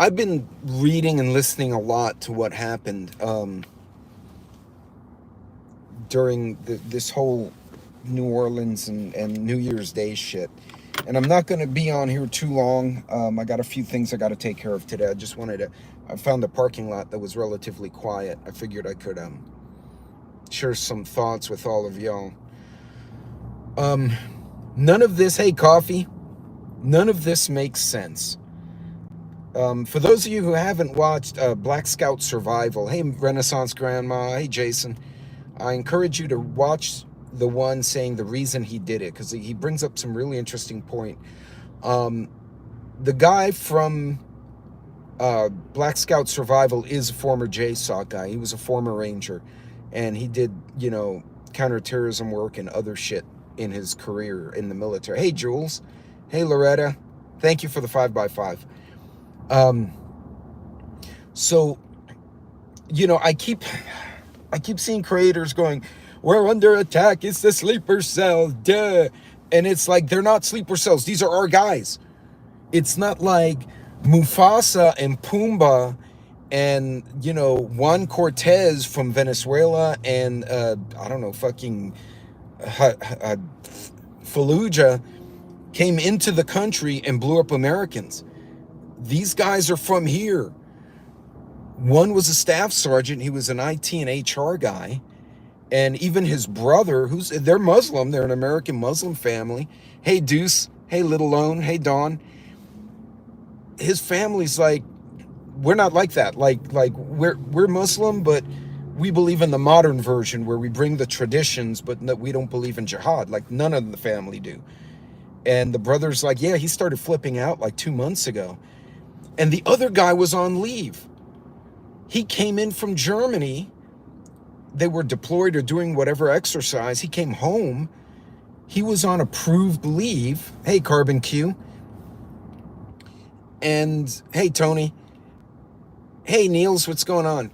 I've been reading and listening a lot to what happened during this whole New Orleans and New Year's Day shit. And I'm not going to be on here too long. I got a few things I got to take care of today. I found a parking lot that was relatively quiet. I figured I could share some thoughts with all of y'all. None of this, hey, coffee, none of this makes sense. For those of you who haven't watched Black Scout Survival, hey, Renaissance Grandma, hey, Jason, I encourage you to watch the one saying the reason he did it, because he brings up some really interesting point. The guy from Black Scout Survival is a former JSOC guy. He was a former Ranger, and he did, you know, counterterrorism work and other shit in his career in the military. Hey, Jules. Hey, Loretta. Thank you for the 5x5. So, you know, I keep seeing creators going, we're under attack, it's the sleeper cell, duh. And it's like, they're not sleeper cells, these are our guys. It's not like Mufasa and Pumbaa and, you know, Juan Cortez from Venezuela and, I don't know, fucking Fallujah came into the country and blew up Americans. These guys are from here. One was a staff sergeant. He was an IT and HR guy. And even his brother, they're Muslim. They're an American Muslim family. Hey, Deuce. Hey, Little Lone. Hey, Dawn. His family's like, we're not like that. Like we're Muslim, but we believe in the modern version where we bring the traditions, but we don't believe in jihad. Like none of the family do. And the brother's like, yeah, he started flipping out like 2 months ago. And the other guy was on leave. He came in from Germany. They were deployed or doing whatever exercise. He came home. He was on approved leave. Hey, Carbon Q. And hey, Tony. Hey, Niels, what's going on?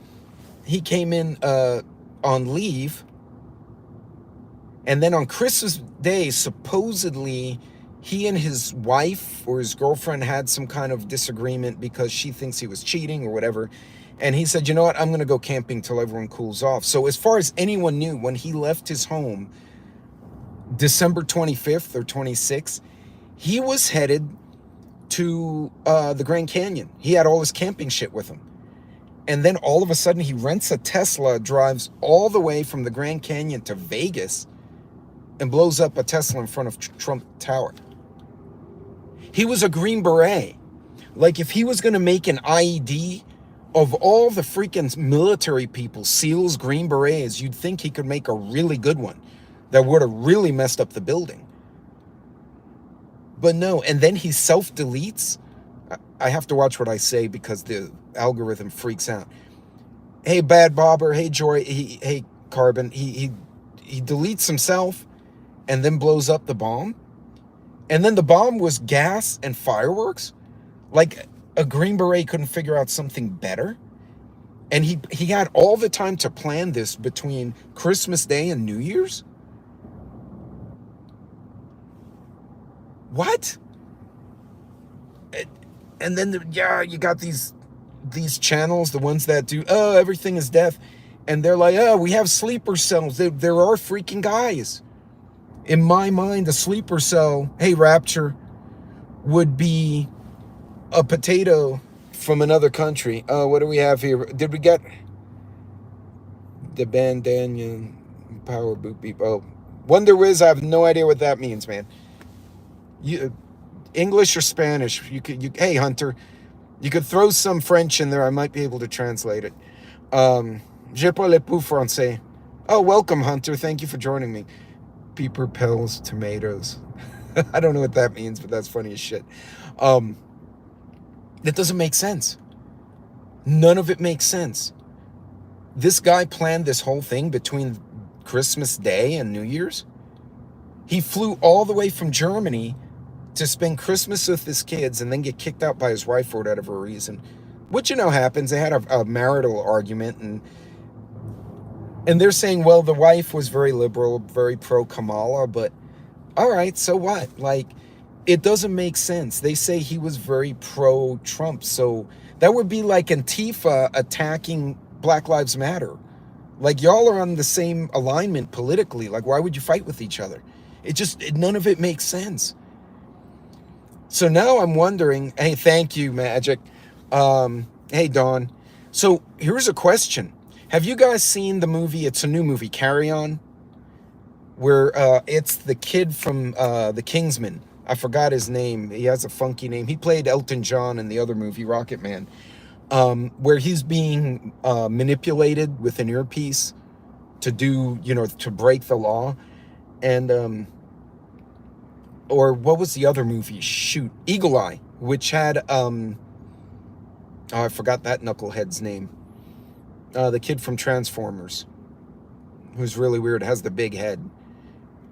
He came in on leave. And then on Christmas Day, supposedly, he and his wife or his girlfriend had some kind of disagreement because she thinks he was cheating or whatever. And he said, you know what, I'm going to go camping till everyone cools off. So as far as anyone knew, when he left his home, December 25th or 26th, he was headed to the Grand Canyon. He had all his camping shit with him. And then all of a sudden he rents a Tesla, drives all the way from the Grand Canyon to Vegas and blows up a Tesla in front of Trump Tower. He was a Green Beret. Like if he was going to make an IED of all the freaking military people, SEALs, Green Berets, you'd think he could make a really good one that would have really messed up the building. But no, and then he self-deletes. I have to watch what I say because the algorithm freaks out. Hey, Bad Bobber. Hey, Joy. Hey, Carbon. He deletes himself and then blows up the bomb. And then the bomb was gas and fireworks. Like a Green Beret couldn't figure out something better. And he had all the time to plan this between Christmas Day and New Year's. What? And then, you got these channels, the ones that do, everything is death. And they're like, we have sleeper cells. There are freaking guys. In my mind, a sleeper cell, hey, Rapture, would be a potato from another country. What do we have here? Did we get the bandana power boot beep? Oh, Wonder Wiz, I have no idea what that means, man. English or Spanish? Hey, Hunter, you could throw some French in there. I might be able to translate it. Je parle plus français. Oh, welcome, Hunter. Thank you for joining me. Peeper Pills, tomatoes. I don't know what that means, but that's funny as shit. That doesn't make sense. None of it makes sense. This guy planned this whole thing between Christmas Day and New Year's. He flew all the way from Germany to spend Christmas with his kids and then get kicked out by his wife for whatever reason. Which, you know, happens. They had a marital argument, and they're saying, well, the wife was very liberal, very pro-Kamala, but all right, so what? Like, It doesn't make sense. They say he was very pro-Trump, so that would be like Antifa attacking Black Lives Matter. Like, y'all are on the same alignment politically. Like, why would you fight with each other? None of it makes sense. So now I'm wondering, hey, thank you, Magic. Hey, Dawn. So here's a question. Have you guys seen the movie? It's a new movie, Carry On, where it's the kid from The Kingsman. I forgot his name. He has a funky name. He played Elton John in the other movie, Rocket Man, where he's being manipulated with an earpiece to do, to break the law. And, or what was the other movie? Shoot, Eagle Eye, which had, oh, I forgot that knucklehead's name. The kid from Transformers, who's really weird, has the big head.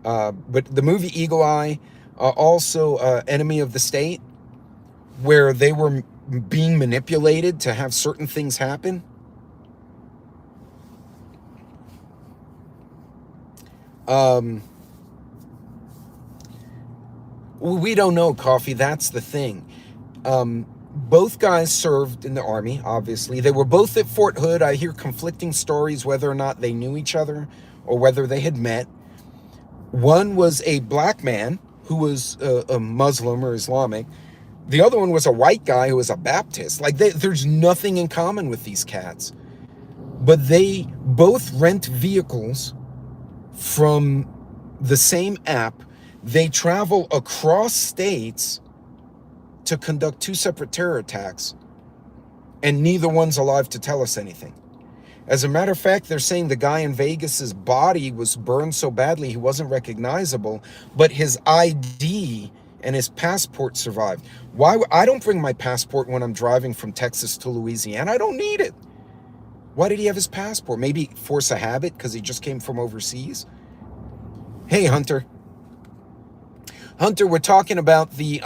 But the movie Eagle Eye, also Enemy of the State, where they were being manipulated to have certain things happen. We don't know, Coffee. That's the thing. Both guys served in the Army, obviously. They were both at Fort Hood. I hear conflicting stories whether or not they knew each other or whether they had met. One was a black man who was a Muslim or Islamic. The other one was a white guy who was a Baptist. Like, there's nothing in common with these cats. But they both rent vehicles from the same app. They travel across states to conduct 2 separate terror attacks, and neither one's alive to tell us anything. As a matter of fact, they're saying the guy in Vegas's body was burned so badly he wasn't recognizable, but his ID and his passport survived. Why? I don't bring my passport when I'm driving from Texas to Louisiana. I don't need it. Why did he have his passport? Maybe force a habit because he just came from overseas? Hey, Hunter. Hunter, we're talking about the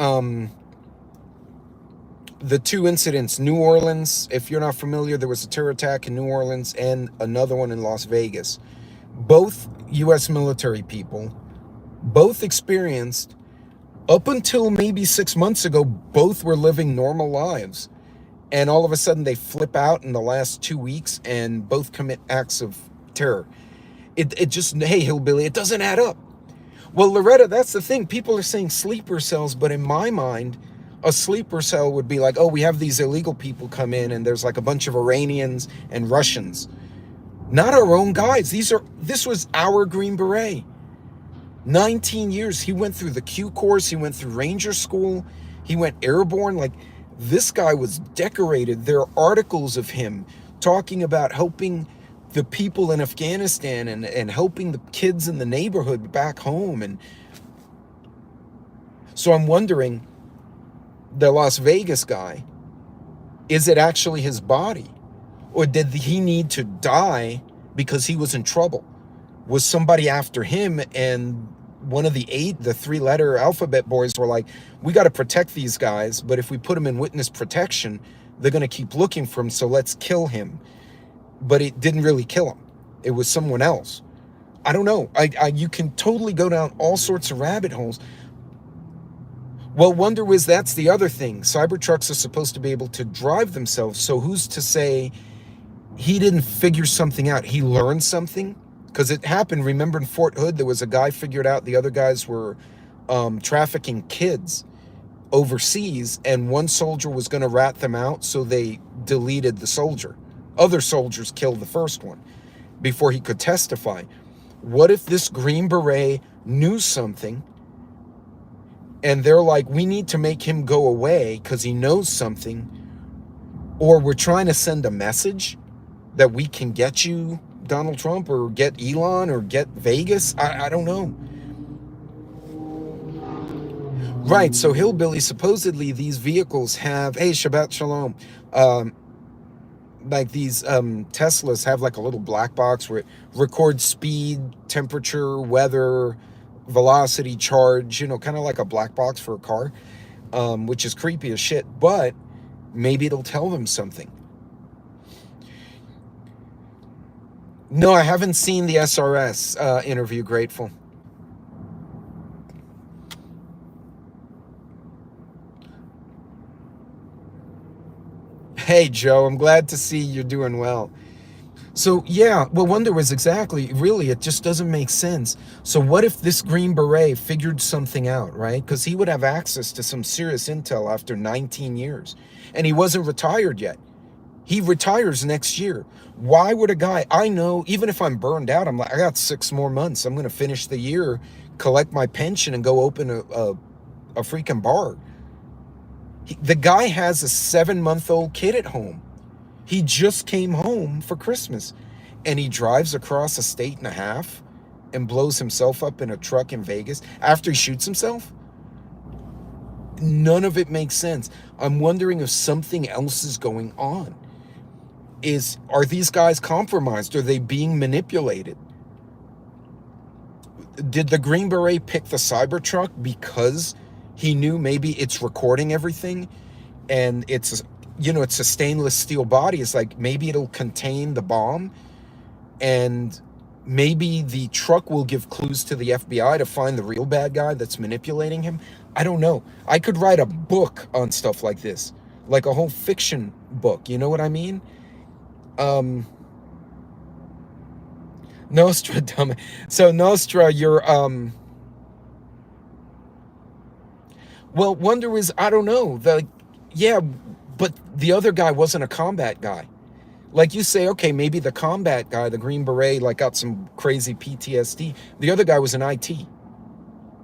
2 incidents. New Orleans, if you're not familiar, there was a terror attack in New Orleans and another one in Las Vegas. Both U.S. military people, both experienced, up until maybe 6 months ago, both were living normal lives. And all of a sudden they flip out in the last 2 weeks and both commit acts of terror. It just, hey, hillbilly, it doesn't add up. Well, Loretta, that's the thing. People are saying sleeper cells, but in my mind, a sleeper cell would be like, oh, we have these illegal people come in and there's like a bunch of Iranians and Russians. Not our own guys. This was our Green Beret. 19 years. He went through the Q course. He went through Ranger School. He went airborne. Like, this guy was decorated. There are articles of him talking about helping the people in Afghanistan and helping the kids in the neighborhood back home. And so I'm wondering, the Las Vegas guy, is it actually his body? Or did he need to die because he was in trouble? Was somebody after him, and one of the 3-letter alphabet boys were like, we got to protect these guys, but if we put them in witness protection, they're going to keep looking for him, so let's kill him. But it didn't really kill him. It was someone else. I don't know. You can totally go down all sorts of rabbit holes. Well, Wonder Wiz, that's the other thing. Cybertrucks are supposed to be able to drive themselves, so who's to say he didn't figure something out? He learned something? Because it happened, remember in Fort Hood, there was a guy figured out the other guys were trafficking kids overseas, and one soldier was going to rat them out, so they deleted the soldier. Other soldiers killed the first one before he could testify. What if this Green Beret knew something, and they're like, we need to make him go away because he knows something, or we're trying to send a message that we can get you Donald Trump, or get Elon, or get Vegas? I don't know. Right, so Hillbilly, supposedly these vehicles have, hey, Shabbat Shalom, like these Teslas have like a little black box where it records speed, temperature, weather, velocity, charge, kind of like a black box for a car, which is creepy as shit, but maybe it'll tell them something. No, I haven't seen the SRS interview, Grateful. Hey, Joe, I'm glad to see you're doing well. So, yeah, well, Wonder was exactly, really, it just doesn't make sense. So what if this Green Beret figured something out, right? Because he would have access to some serious intel after 19 years. And he wasn't retired yet. He retires next year. Why would a guy, I know, even if I'm burned out, I'm like, I got 6 more months. I'm going to finish the year, collect my pension, and go open a freaking bar. The guy has a 7-month-old kid at home. He just came home for Christmas, and he drives across a state and a half and blows himself up in a truck in Vegas after he shoots himself. None of it makes sense. I'm wondering if something else is going on. Are these guys compromised? Are they being manipulated? Did the Green Beret pick the Cybertruck because he knew maybe it's recording everything, and it's a stainless steel body? It's like maybe it'll contain the bomb, and maybe the truck will give clues to the FBI to find the real bad guy that's manipulating him. I don't know. I could write a book on stuff like this, like a whole fiction book. You know what I mean? Nostra, dumb. So Nostra, you're well, Wonder is, I don't know. Yeah, but the other guy wasn't a combat guy. Like you say, okay, maybe the combat guy, the Green Beret, like got some crazy PTSD. The other guy was an IT,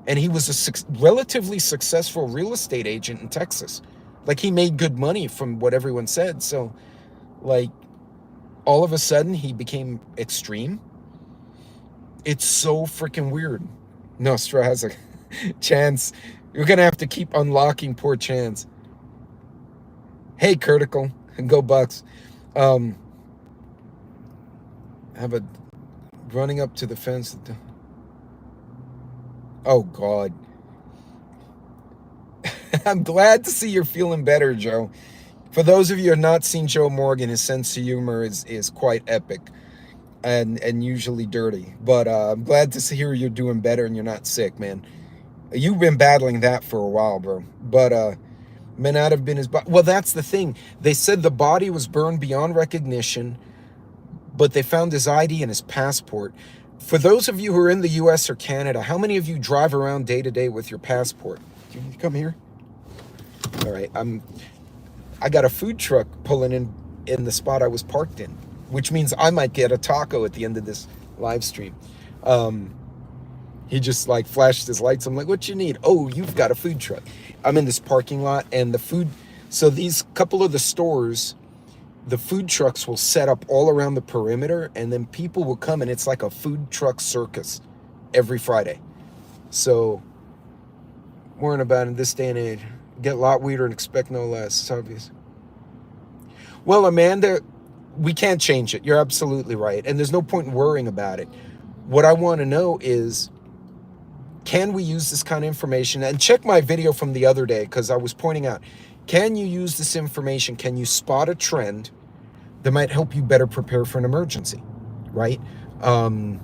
and he was a relatively successful real estate agent in Texas. Like, he made good money from what everyone said. So, like, all of a sudden he became extreme. It's so freaking weird. Nostra has a chance. You're gonna have to keep unlocking poor Chance. Hey, Curtical, go Bucks. Have a running up to the fence. Oh God. I'm glad to see you're feeling better, Joe. For those of you who have not seen Joe Morgan, his sense of humor is quite epic and usually dirty. But I'm glad to hear you're doing better and you're not sick, man. You've been battling that for a while, bro. But may not have been his body. Well, that's the thing. They said the body was burned beyond recognition, but they found his ID and his passport. For those of you who are in the US or Canada, how many of you drive around day to day with your passport? Can you come here? All right, I got a food truck pulling in the spot I was parked in, which means I might get a taco at the end of this live stream. He just like flashed his lights. I'm like, what you need? Oh, you've got a food truck. I'm in this parking lot, and the food, so these couple of the stores, the food trucks will set up all around the perimeter, and then people will come, and it's like a food truck circus every Friday. So, worrying about in this day and age, get a lot weirder and expect no less. It's obvious. Well, Amanda, we can't change it. You're absolutely right. And there's no point in worrying about it. What I want to know is, can we use this kind of information? And check my video from the other day, because I was pointing out, can you use this information? Can you spot a trend that might help you better prepare for an emergency, right? Can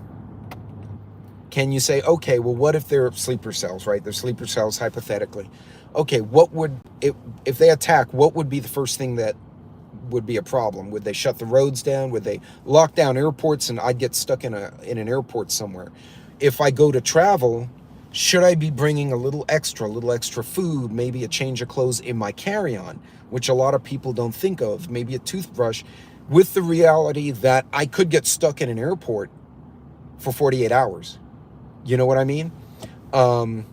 you say, okay, well, what if they're sleeper cells, right? They're sleeper cells, hypothetically. Okay, what would, if they attack, what would be the first thing that would be a problem? Would they shut the roads down? Would they lock down airports and I'd get stuck in an airport somewhere? If I go to travel, should I be bringing a little extra food, maybe a change of clothes in my carry-on, which a lot of people don't think of, maybe a toothbrush, with the reality that I could get stuck in an airport for 48 hours. You know what I mean? I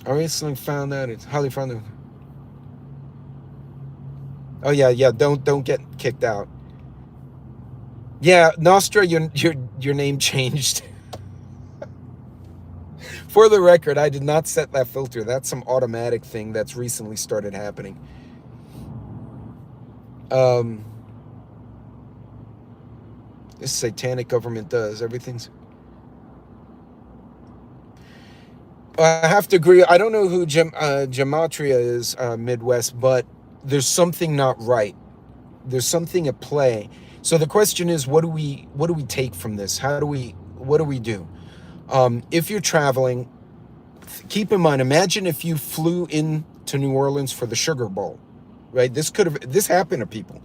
recently found that it's highly found that. Oh yeah, don't get kicked out. Yeah, Nostra, your name changed. For the record, I did not set that filter. That's some automatic thing that's recently started happening. This satanic government does everything's. I have to agree. I don't know who Gematria is, Midwest, but there's something not right. There's something at play. So the question is, what do we take from this? What do we do? If you're traveling, keep in mind, imagine if you flew into New Orleans for the Sugar Bowl, right? This happened to people.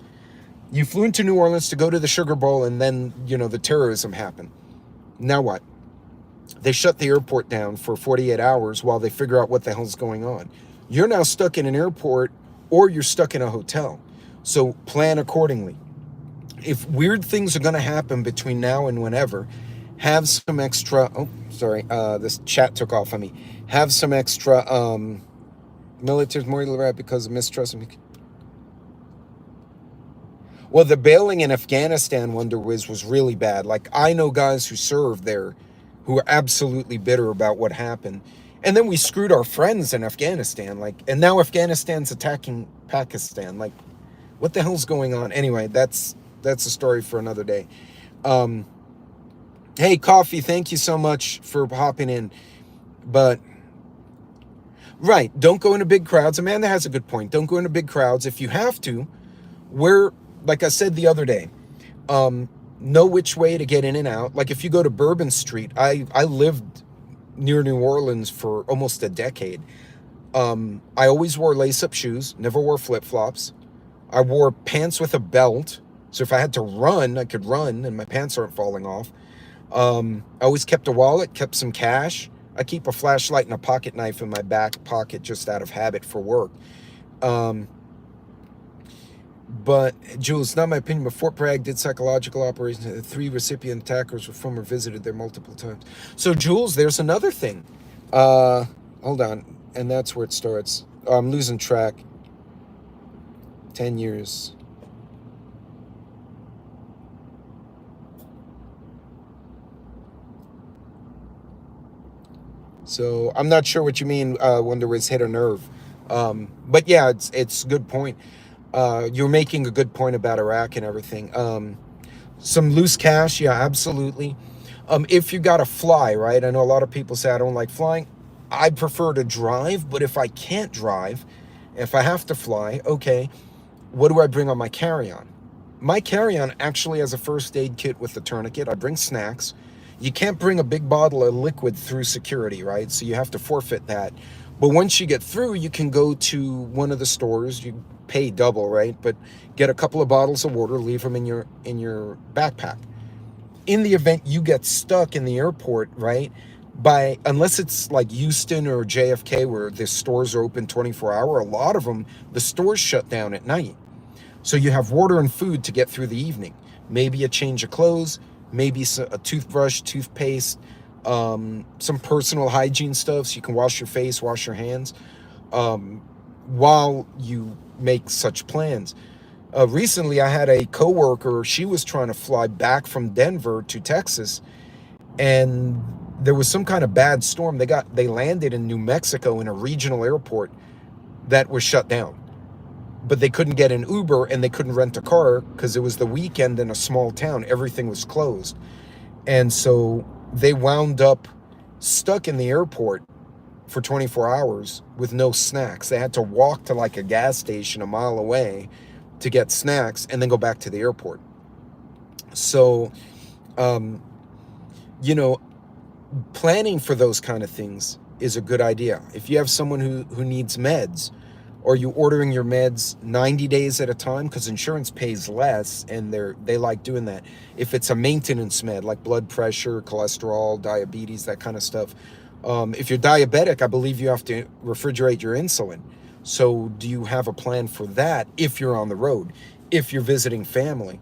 You flew into New Orleans to go to the Sugar Bowl, and then, you know, the terrorism happened. Now what? They shut the airport down for 48 hours while they figure out what the hell's going on. You're now stuck in an airport, or you're stuck in a hotel. So plan accordingly. If weird things are going to happen between now and whenever, have some extra, oh, sorry, this chat took off on me. Have some extra, military's more elaborate because of mistrust. Well, the bailing in Afghanistan, Wonder Wiz, was really bad. Like, I know guys who served there who are absolutely bitter about what happened. And then we screwed our friends in Afghanistan. Like, and now Afghanistan's attacking Pakistan. Like, what the hell's going on? Anyway, that's a story for another day. Hey, Coffee, thank you so much for hopping in. But, right, don't go into big crowds. Amanda has a good point. Don't go into big crowds. If you have to, like I said the other day, know which way to get in and out. Like if you go to Bourbon Street, I lived near New Orleans for almost a decade. I always wore lace-up shoes, never wore flip-flops. I wore pants with a belt, so if I had to run, I could run and my pants aren't falling off. I always kept a wallet, kept some cash. I keep a flashlight and a pocket knife in my back pocket just out of habit for work. But, Jules, not my opinion, but Fort Bragg did psychological operations. 3 recipient attackers were former visited there multiple times. So, Jules, there's another thing. Hold on. And that's where it starts. I'm losing track. 10 years. So, I'm not sure what you mean, Wonder Wiz hit a nerve. But, yeah, it's a good point. You're making a good point about Iraq and everything. Some loose cash, yeah, absolutely. If you got to fly, right? I know a lot of people say I don't like flying. I prefer to drive, but if I can't drive, if I have to fly, okay, what do I bring on my carry-on? My carry-on actually has a first aid kit with a tourniquet. I bring snacks. You can't bring a big bottle of liquid through security, right? So you have to forfeit that. But once you get through, you can go to one of the stores. You pay double, right? But get a couple of bottles of water, leave them in your backpack. In the event you get stuck in the airport, right? Unless it's like Houston or JFK where the stores are open 24-hour, a lot of them, the stores shut down at night. So you have water and food to get through the evening. Maybe a change of clothes, maybe a toothbrush, toothpaste, some personal hygiene stuff so you can wash your face, wash your hands, while you make such plans. Recently, I had a coworker. She was trying to fly back from Denver to Texas, and there was some kind of bad storm. They landed in New Mexico in a regional airport that was shut down, but they couldn't get an Uber and they couldn't rent a car because it was the weekend in a small town. Everything was closed, and so they wound up stuck in the airport for 24 hours with no snacks. They had to walk to like a gas station a mile away to get snacks and then go back to the airport. So, you know, planning for those kind of things is a good idea. If you have someone who needs meds, or you ordering your meds 90 days at a time, because insurance pays less and they like doing that. If it's a maintenance med like blood pressure, cholesterol, diabetes, that kind of stuff. If you're diabetic, I believe you have to refrigerate your insulin. So do you have a plan for that if you're on the road, if you're visiting family?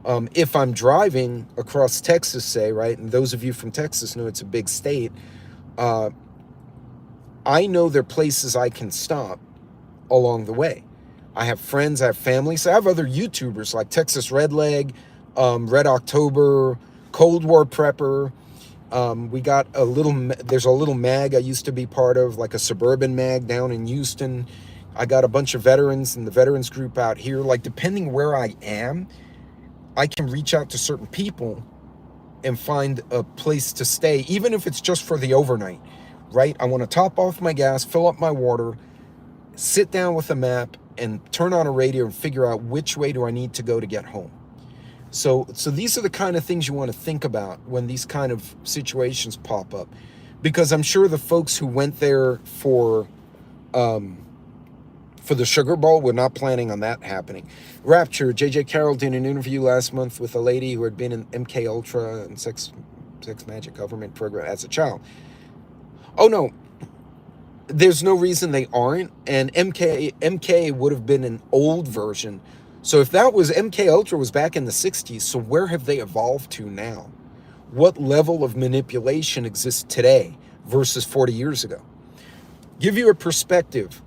If I'm driving across Texas, say, right, and those of you from Texas know it's a big state, I know there are places I can stop along the way. I have friends, I have family, so I have other YouTubers like Texas Redleg, Red October, Cold War Prepper. We got there's a little mag I used to be part of, like a suburban mag down in Houston. I got a bunch of veterans in the veterans group out here. Like, depending where I am, I can reach out to certain people and find a place to stay, even if it's just for the overnight, right? I want to top off my gas, fill up my water, sit down with a map and turn on a radio and figure out which way do I need to go to get home. So these are the kind of things you want to think about when these kind of situations pop up, because I'm sure the folks who went there for For the Sugar Bowl, we're not planning on that happening. Rapture, J.J. Carroll did an interview last month with a lady who had been in MK Ultra and sex magic government program as a child. Oh no, there's no reason they aren't. And MK would have been an old version. So if that was MK Ultra was back in the 60s, so where have they evolved to now? What level of manipulation exists today versus 40 years ago? Give you a perspective.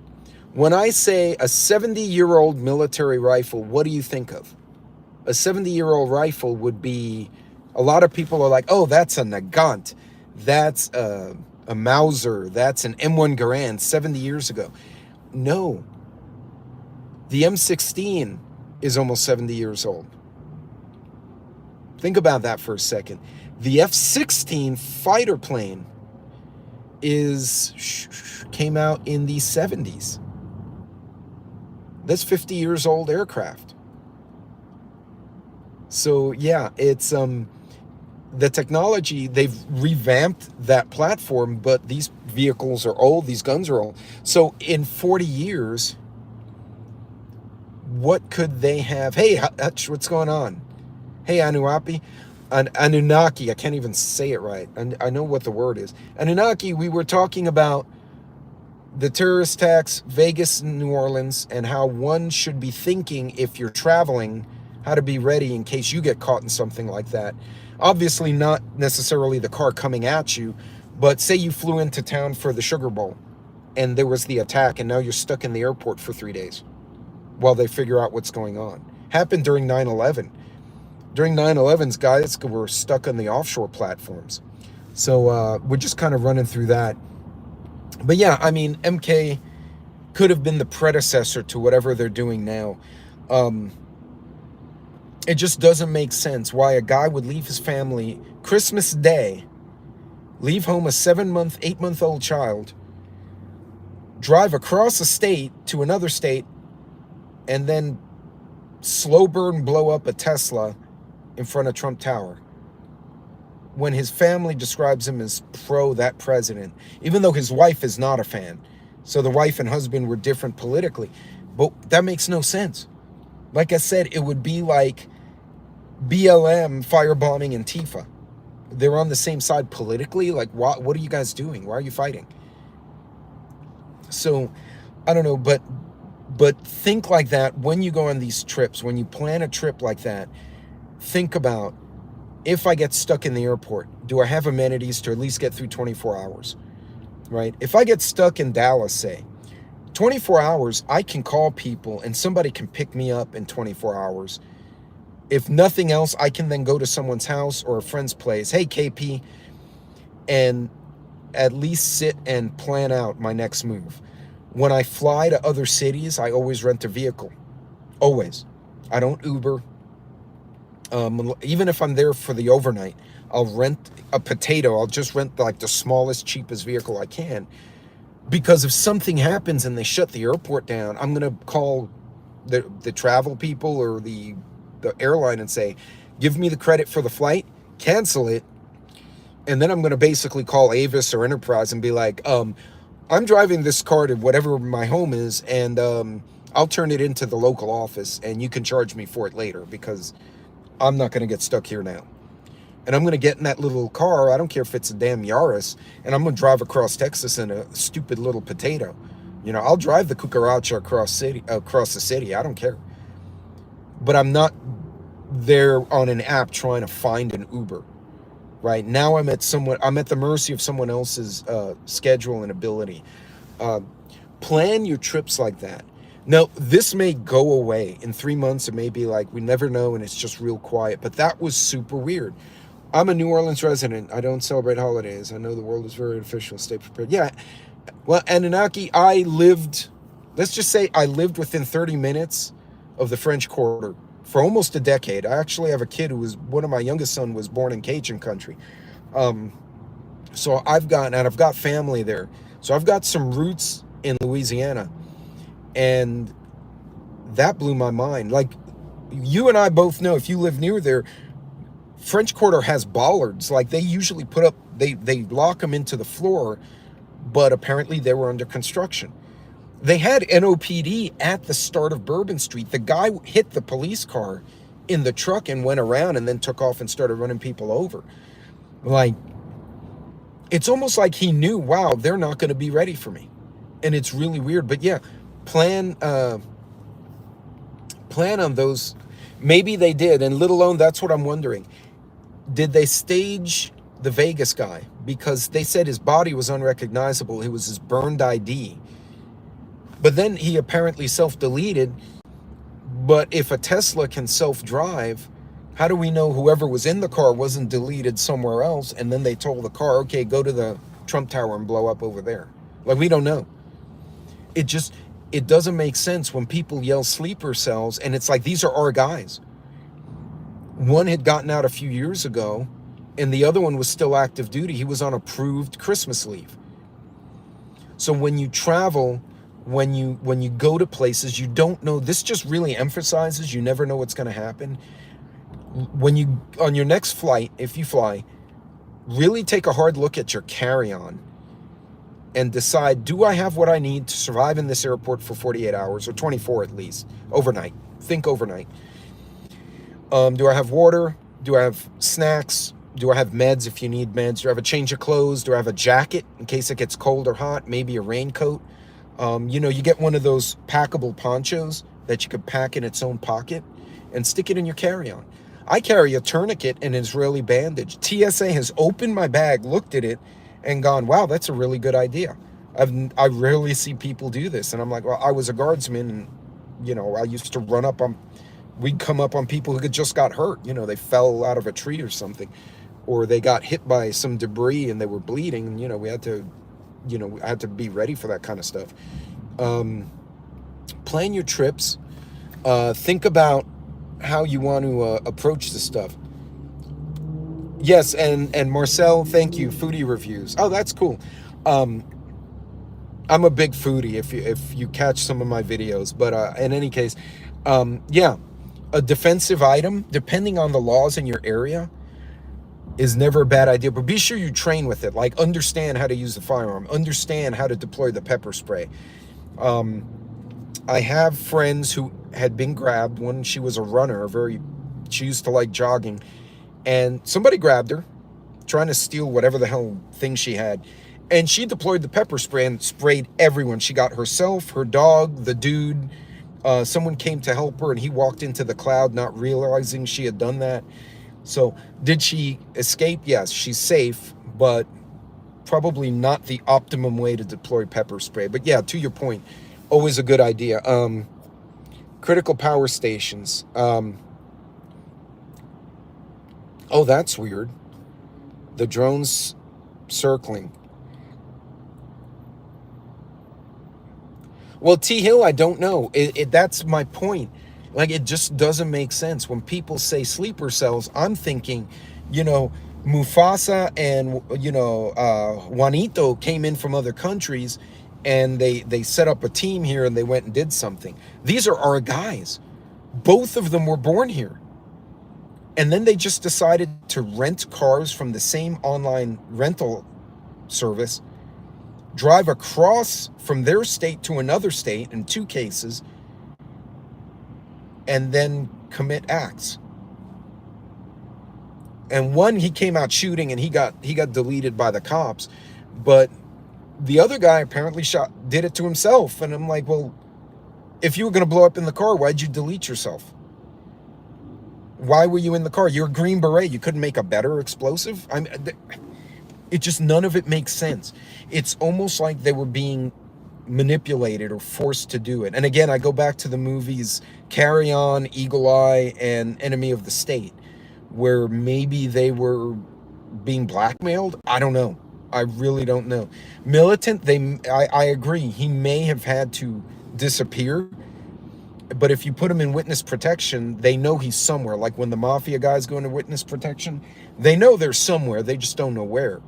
When I say a 70-year-old military rifle, what do you think of? A 70-year-old rifle would be, a lot of people are like, oh, that's a Nagant, that's a Mauser, that's an M1 Garand 70 years ago. No. The M16 is almost 70 years old. Think about that for a second. The F-16 fighter plane came out in the 70s. That's 50 years old aircraft. So yeah, it's the technology, they've revamped that platform, but these vehicles are old, these guns are old. So in 40 years, what could they have? Hey, Hutch, what's going on? Hey, Anunnaki, I can't even say it right. I know what the word is. Anunnaki, we were talking about the terrorist attacks, Vegas and New Orleans, and how one should be thinking if you're traveling, how to be ready in case you get caught in something like that. Obviously not necessarily the car coming at you, but say you flew into town for the Sugar Bowl and there was the attack and now you're stuck in the airport for 3 days while they figure out what's going on. Happened during 9/11. During 9/11's guys were stuck on the offshore platforms. So we're just kind of running through that. But yeah, I mean, MK could have been the predecessor to whatever they're doing now. It just doesn't make sense why a guy would leave his family Christmas Day, leave home a 7-month, 8-month-old child, drive across a state to another state, and then slow burn blow up a Tesla in front of Trump Tower, when his family describes him as pro that president, even though his wife is not a fan. So the wife and husband were different politically, but that makes no sense. Like I said, it would be like BLM firebombing Antifa. They're on the same side politically. Like, what are you guys doing? Why are you fighting? So, I don't know, but think like that when you go on these trips. When you plan a trip like that, think about, if I get stuck in the airport, do I have amenities to at least get through 24 hours, right? If I get stuck in Dallas, say, 24 hours, I can call people and somebody can pick me up in 24 hours. If nothing else, I can then go to someone's house or a friend's place, hey, KP, and at least sit and plan out my next move. When I fly to other cities, I always rent a vehicle. Always. I don't Uber. Even if I'm there for the overnight, I'll rent a potato. I'll just rent like the smallest, cheapest vehicle I can. Because if something happens and they shut the airport down, I'm going to call the travel people or the airline and say, give me the credit for the flight, cancel it. And then I'm going to basically call Avis or Enterprise and be like, I'm driving this car to whatever my home is, and I'll turn it into the local office and you can charge me for it later because I'm not going to get stuck here now. And I'm going to get in that little car, I don't care if it's a damn Yaris, and I'm going to drive across Texas in a stupid little potato. You know, I'll drive the cucaracha across the city, I don't care. But I'm not there on an app trying to find an Uber. Right now I'm at the mercy of someone else's schedule and ability. Plan your trips like that. Now, this may go away. In 3 months, it may be like, we never know, and it's just real quiet. But that was super weird. I'm a New Orleans resident. I don't celebrate holidays. I know the world is very artificial. Stay prepared. Yeah. Well, Anunnaki, let's just say I lived within 30 minutes of the French Quarter for almost a decade. I actually have a kid one of my youngest son was born in Cajun country. So I've got family there. So I've got some roots in Louisiana. And that blew my mind. Like, you and I both know, if you live near there, French Quarter has bollards. Like, they usually put up, they lock them into the floor, but apparently they were under construction. They had NOPD at the start of Bourbon Street. The guy hit the police car in the truck and went around and then took off and started running people over. Like, it's almost like he knew, wow, they're not going to be ready for me. And it's really weird. But yeah, plan on those. Maybe they did. And let alone, that's what I'm wondering. Did they stage the Vegas guy? Because they said his body was unrecognizable. It was his burned ID. But then he apparently self-deleted. But if a Tesla can self-drive, how do we know whoever was in the car wasn't deleted somewhere else and then they told the car, okay, go to the Trump Tower and blow up over there? Like, we don't know. It doesn't make sense when people yell sleeper cells, and it's like, these are our guys. One had gotten out a few years ago, and the other one was still active duty. He was on approved Christmas leave. So when you travel, when you go to places, you don't know. This just really emphasizes you never know what's going to happen. When you, on your next flight, if you fly, really take a hard look at your carry-on and decide, do I have what I need to survive in this airport for 48 hours, or 24 at least, overnight? Think overnight. Do I have water? Do I have snacks? Do I have meds if you need meds? Do I have a change of clothes? Do I have a jacket in case it gets cold or hot? Maybe a raincoat. You know, you get one of those packable ponchos that you could pack in its own pocket and stick it in your carry-on. I carry a tourniquet and an Israeli bandage. TSA has opened my bag, looked at it, and gone, wow, that's a really good idea. I rarely see people do this. And I'm like, well, I was a guardsman, and, you know, I used to run up on, we'd come up on people who just got hurt. You know, they fell out of a tree or something, or they got hit by some debris and they were bleeding. And, you know, we had to, you know, I had to be ready for that kind of stuff. Plan your trips. Think about how you want to approach this stuff. Yes, and Marcel, thank you. Foodie reviews. Oh, that's cool. I'm a big foodie if you catch some of my videos. But in any case, yeah, a defensive item, depending on the laws in your area, is never a bad idea. But be sure you train with it. Like, understand how to use the firearm. Understand how to deploy the pepper spray. I have friends who had been grabbed when she was a runner. She used to like jogging. And somebody grabbed her, trying to steal whatever the hell thing she had. And she deployed the pepper spray and sprayed everyone. She got herself, her dog, the dude. Someone came to help her, and he walked into the cloud not realizing she had done that. So did she escape? Yes, she's safe, but probably not the optimum way to deploy pepper spray. But yeah, to your point, always a good idea. Critical power stations. Oh, that's weird. The drones circling. Well, T. Hill, I don't know. That's my point. Like, it just doesn't make sense. When people say sleeper cells, I'm thinking, you know, Mufasa and, you know, Juanito came in from other countries, and they set up a team here and they went and did something. These are our guys. Both of them were born here. And then they just decided to rent cars from the same online rental service, drive across from their state to another state in 2 cases, and then commit acts. And one, he came out shooting and he got deleted by the cops, but the other guy apparently did it to himself. And I'm like, well, if you were going to blow up in the car, why'd you delete yourself? Why were you in the car? You're a Green Beret. You couldn't make a better explosive? It just, none of it makes sense. It's almost like they were being manipulated or forced to do it. And again, I go back to the movies Carry On, Eagle Eye, and Enemy of the State, where maybe they were being blackmailed. I don't know. I really don't know. Militant, I agree. He may have had to disappear. But if you put him in witness protection, they know he's somewhere. Like when the mafia guys go into witness protection, they know they're somewhere. They just don't know where.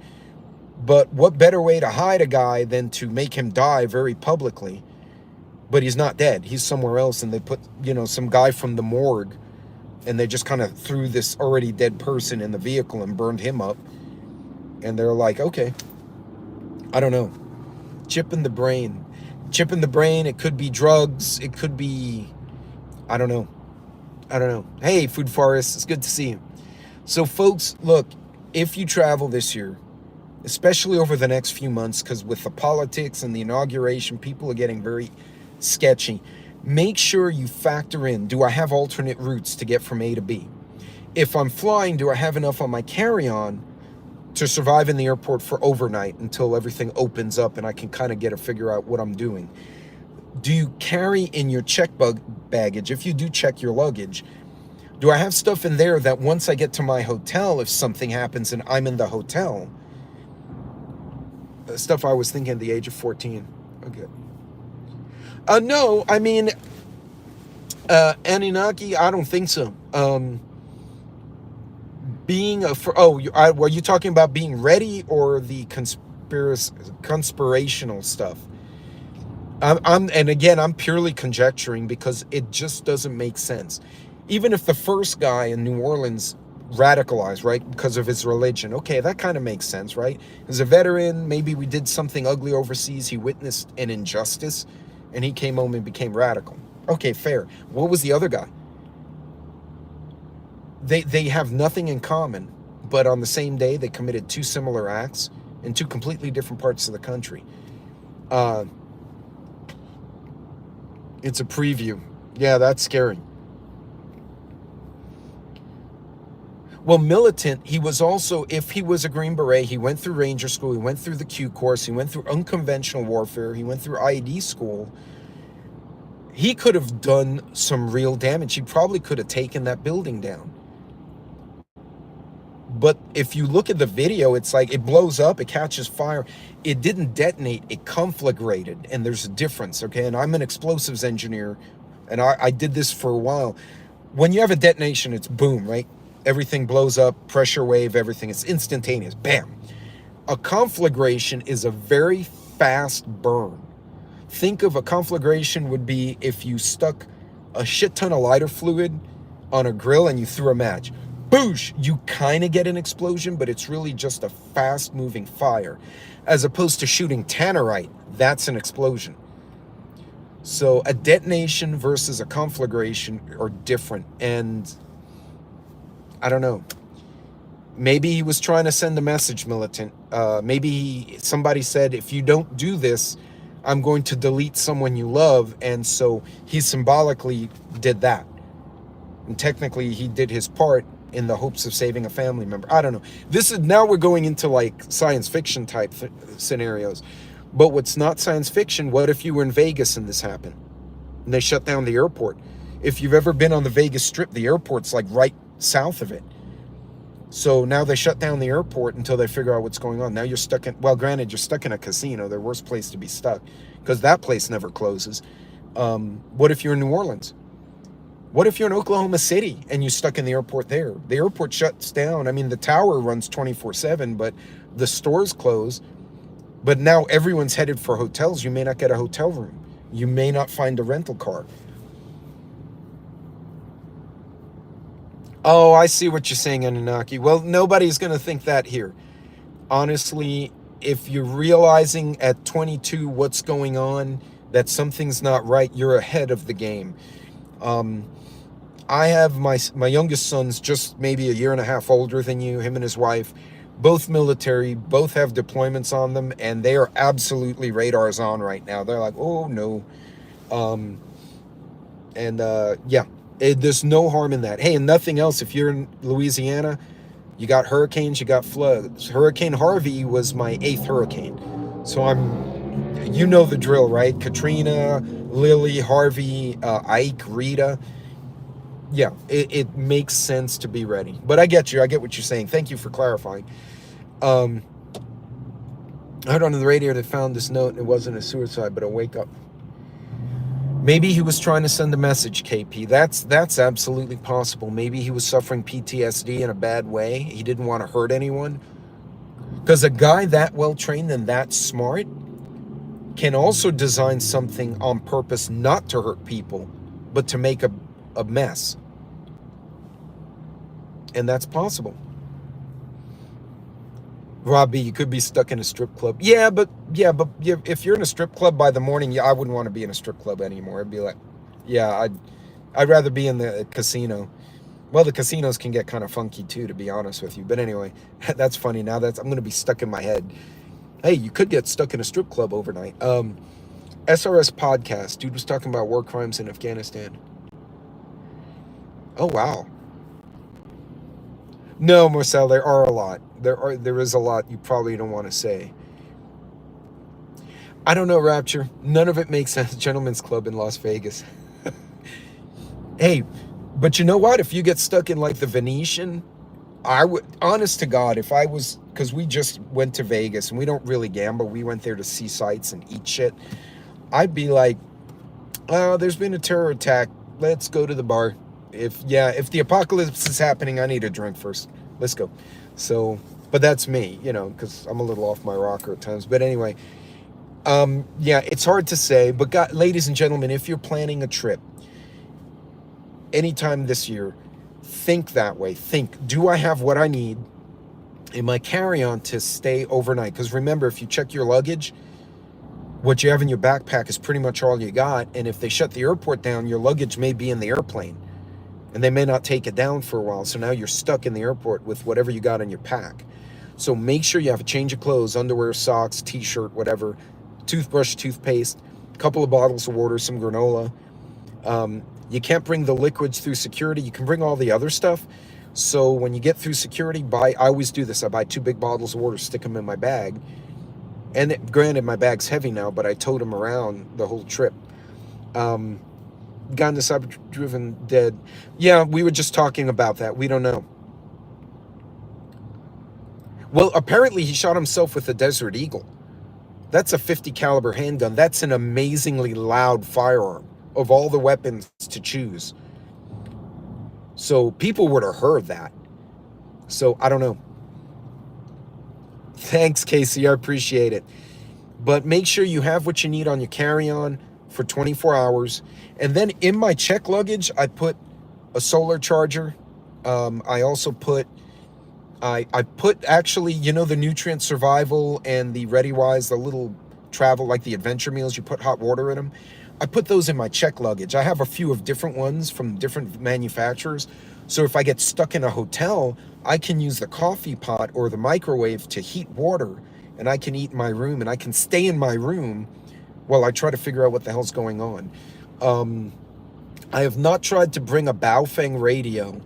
But what better way to hide a guy than to make him die very publicly? But he's not dead. He's somewhere else. And they put, you know, some guy from the morgue, and they just kind of threw this already dead person in the vehicle and burned him up. And they're like, okay, I don't know. Chip in the brain. chip in the brain. It could be drugs. It could be, I don't know. Hey, Food Forest, it's good to see you. So folks, look, if you travel this year, especially over the next few months, because with the politics and the inauguration, people are getting very sketchy. Make sure you factor in, do I have alternate routes to get from A to B? If I'm flying, do I have enough on my carry-on to survive in the airport for overnight until everything opens up and I can kind of get to figure out what I'm doing? Do you carry in your baggage, if you do check your luggage, do I have stuff in there that once I get to my hotel, if something happens and I'm in the hotel, stuff I was thinking at the age of 14. Okay. No, I mean, Anunnaki, I don't think so. Were you talking about being ready or the conspirational stuff? And again, I'm purely conjecturing because it just doesn't make sense. Even if the first guy in New Orleans radicalized, right, because of his religion, okay, that kind of makes sense, right? As a veteran, maybe we did something ugly overseas, he witnessed an injustice, and he came home and became radical. Okay, fair. What was the other guy? They have nothing in common, but on the same day, they committed two similar acts in two completely different parts of the country. It's a preview. Yeah, that's scary. Well, militant, he was also, if he was a Green Beret, he went through Ranger School, he went through the Q course, he went through unconventional warfare, he went through IED school. He could have done some real damage. He probably could have taken that building down. But if you look at the video, it's like it blows up, it catches fire. It didn't detonate, it conflagrated, and there's a difference, okay? And I'm an explosives engineer, and I did this for a while. When you have a detonation, it's boom, right? Everything blows up, pressure wave, everything. It's instantaneous, bam. A conflagration is a very fast burn. Think of a conflagration would be if you stuck a shit ton of lighter fluid on a grill and you threw a match. Boosh! You kind of get an explosion, but it's really just a fast-moving fire. As opposed to shooting tannerite, that's an explosion. So a detonation versus a conflagration are different. And I don't know. Maybe he was trying to send a message, militant. Maybe somebody said, if you don't do this, I'm going to delete someone you love. And so he symbolically did that. And technically, he did his part in the hopes of saving a family member. I don't know. This is, now we're going into like science fiction type scenarios. But what's not science fiction, what if you were in Vegas and this happened? And they shut down the airport. If you've ever been on the Vegas Strip, the airport's like right south of it. So now they shut down the airport until they figure out what's going on. Now you're stuck in, well, granted, you're stuck in a casino, the worst place to be stuck, because that place never closes. What if you're in New Orleans? What if you're in Oklahoma City and you're stuck in the airport there? The airport shuts down. I mean, the tower runs 24/7, but the stores close. But now everyone's headed for hotels. You may not get a hotel room. You may not find a rental car. Oh, I see what you're saying, Anunnaki. Well, nobody's going to think that here. Honestly, if you're realizing at 22 what's going on, that something's not right, you're ahead of the game. I have my youngest son's just maybe a year and a half older than you, him and his wife, both military, both have deployments on them, and they are absolutely radars on right now. They're like, oh no. Yeah. There's no harm in that. Hey, and nothing else. If you're in Louisiana, you got hurricanes, you got floods. Hurricane Harvey was my 8th hurricane. So you know the drill, right? Katrina, Lily, Harvey, Ike, Rita. Yeah, it makes sense to be ready. But I get you. I get what you're saying. Thank you for clarifying. I heard on the radio they found this note and it wasn't a suicide, but a wake up. Maybe he was trying to send a message, KP. That's absolutely possible. Maybe he was suffering PTSD in a bad way. He didn't want to hurt anyone. Because a guy that well trained and that smart can also design something on purpose not to hurt people, but to make a mess. And that's possible. Robbie, you could be stuck in a strip club. Yeah, if you're in a strip club by the morning, I wouldn't want to be in a strip club anymore. I'd be like, yeah, I'd rather be in the casino. Well, the casinos can get kind of funky too, to be honest with you. But anyway, that's funny. Now I'm going to be stuck in my head. Hey, you could get stuck in a strip club overnight. SRS podcast. Dude was talking about war crimes in Afghanistan. Oh, wow. No, Marcel, there are a lot. There is a lot you probably don't want to say. I don't know, Rapture. None of it makes sense. Gentlemen's Club in Las Vegas. Hey, but you know what? If you get stuck in like the Venetian, I would, honest to God, if I was, because we just went to Vegas and we don't really gamble. We went there to see sights and eat shit. I'd be like, oh, there's been a terror attack. Let's go to the bar. If the apocalypse is happening, I need a drink first. Let's go. So, but that's me, because I'm a little off my rocker at times. But anyway, it's hard to say. But ladies and gentlemen, if you're planning a trip anytime this year, think that way. Think, do I have what I need in my carry-on to stay overnight? Because remember, if you check your luggage, what you have in your backpack is pretty much all you got. And if they shut the airport down, your luggage may be in the airplane. And they may not take it down for a while. So now you're stuck in the airport with whatever you got in your pack. So make sure you have a change of clothes, underwear, socks, t-shirt, whatever, toothbrush, toothpaste, a couple of bottles of water, some granola. You can't bring the liquids through security. You can bring all the other stuff. So when you get through security, I always do this. I buy 2 big bottles of water, stick them in my bag. And granted, my bag's heavy now, but I towed them around the whole trip. Gone to cyber-driven dead. Yeah, we were just talking about that. We don't know. Well, apparently he shot himself with a Desert Eagle. That's a 50 caliber handgun. That's an amazingly loud firearm of all the weapons to choose. So people would have heard that. So I don't know. Thanks, Casey. I appreciate it. But make sure you have what you need on your carry-on for 24 hours. And then in my check luggage, I put a solar charger. I also put, I put actually, the Nutrient Survival and the ReadyWise, the little travel, like the adventure meals, you put hot water in them. I put those in my check luggage. I have a few of different ones from different manufacturers. So if I get stuck in a hotel, I can use the coffee pot or the microwave to heat water, and I can eat in my room, and I can stay in my room while I try to figure out what the hell's going on. I have not tried to bring a Baofeng radio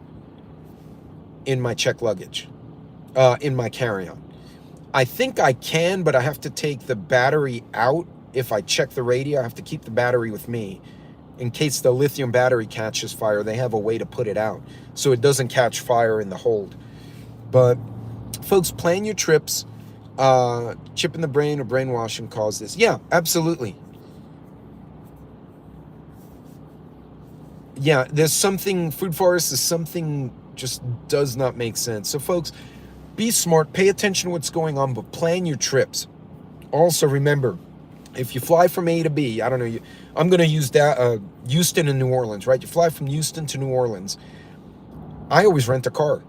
in my check luggage, in my carry-on. I think I can, but I have to take the battery out. If I check the radio, I have to keep the battery with me. In case the lithium battery catches fire, they have a way to put it out so it doesn't catch fire in the hold. But folks, plan your trips. Chip in the brain or brainwashing caused this. Yeah, absolutely. Yeah, there's something, food forest is something just does not make sense. So folks, be smart, pay attention to what's going on, but plan your trips. Also remember, if you fly from A to B, I don't know, I'm going to use that, Houston and New Orleans, right? You fly from Houston to New Orleans. I always rent a car.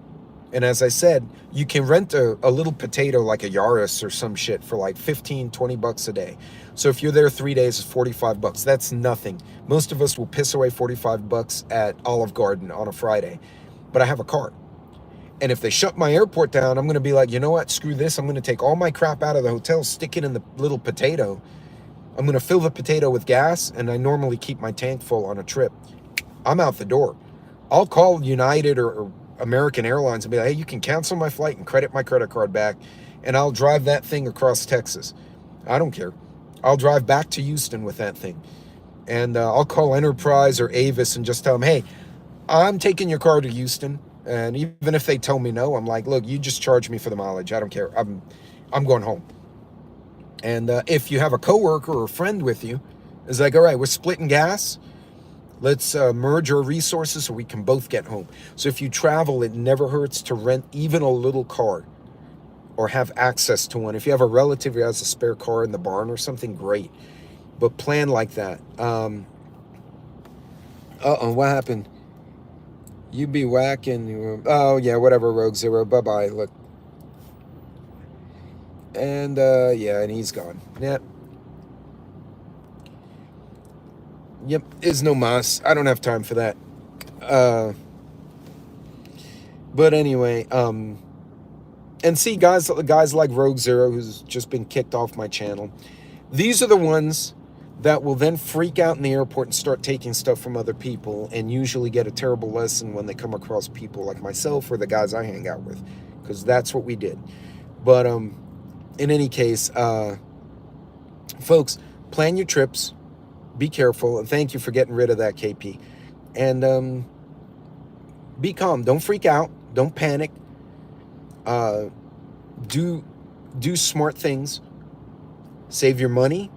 And as I said, you can rent a little potato like a Yaris or some shit for like 15, 20 bucks a day. So if you're there 3 days, it's 45 bucks. That's nothing. Most of us will piss away 45 bucks at Olive Garden on a Friday. But I have a car. And if they shut my airport down, I'm going to be like, you know what? Screw this. I'm going to take all my crap out of the hotel, stick it in the little potato. I'm going to fill the potato with gas, and I normally keep my tank full on a trip. I'm out the door. I'll call United or American Airlines and be like, hey, you can cancel my flight and credit my credit card back, and I'll drive that thing across Texas. I don't care. I'll drive back to Houston with that thing. And I'll call Enterprise or Avis and just tell them, hey, I'm taking your car to Houston. And even if they tell me no, I'm like, look, you just charge me for the mileage. I don't care. I'm going home. And if you have a coworker or a friend with you, it's like, all right, we're splitting gas. Let's merge our resources so we can both get home. So if you travel, it never hurts to rent even a little car or have access to one. If you have a relative who has a spare car in the barn or something, great. But plan like that. What happened? You be whacking. Oh, yeah, whatever, Rogue Zero. Bye-bye. Look. And yeah, and he's gone. Yep. Yep, is no mas. I don't have time for that. But anyway, and see, guys like Rogue Zero, who's just been kicked off my channel, these are the ones that will then freak out in the airport and start taking stuff from other people, and usually get a terrible lesson when they come across people like myself or the guys I hang out with, because that's what we did. But in any case, folks, plan your trips, be careful, and thank you for getting rid of that KP. And be calm. Don't freak out. Don't panic. Do smart things. Save your money.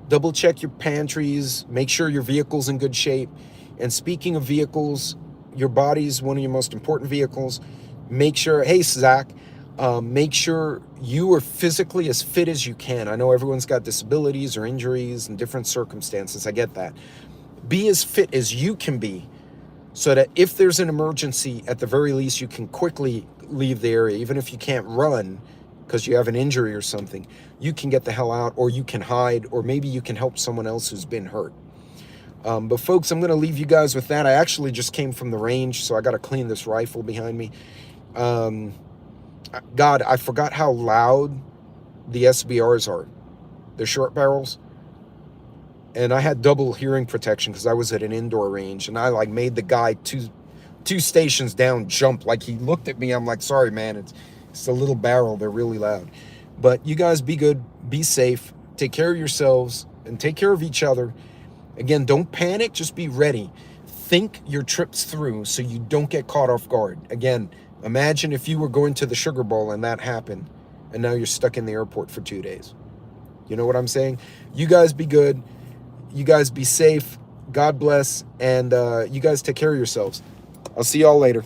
Double check your pantries. Make sure your vehicle's in good shape. And speaking of vehicles, your body's one of your most important vehicles. Make sure, hey, Zach, make sure you are physically as fit as you can. I know everyone's got disabilities or injuries and different circumstances. I get that. Be as fit as you can be, so that if there's an emergency, at the very least, you can quickly leave the area. Even if you can't run because you have an injury or something, you can get the hell out, or you can hide, or maybe you can help someone else who's been hurt. But folks, I'm going to leave you guys with that. I actually just came from the range, so I got to clean this rifle behind me. God, I forgot how loud the SBRs are. They're short barrels. And I had double hearing protection because I was at an indoor range, and I like made the guy two stations down jump. Like, he looked at me. I'm like, sorry, man, it's a little barrel. They're really loud. But you guys be good, be safe, take care of yourselves, and take care of each other. Again, don't panic, just be ready. Think your trips through so you don't get caught off guard. Again, imagine if you were going to the Sugar Bowl and that happened, and now you're stuck in the airport for 2 days. You know what I'm saying? You guys be good. You guys be safe. God bless. And you guys take care of yourselves. I'll see y'all later.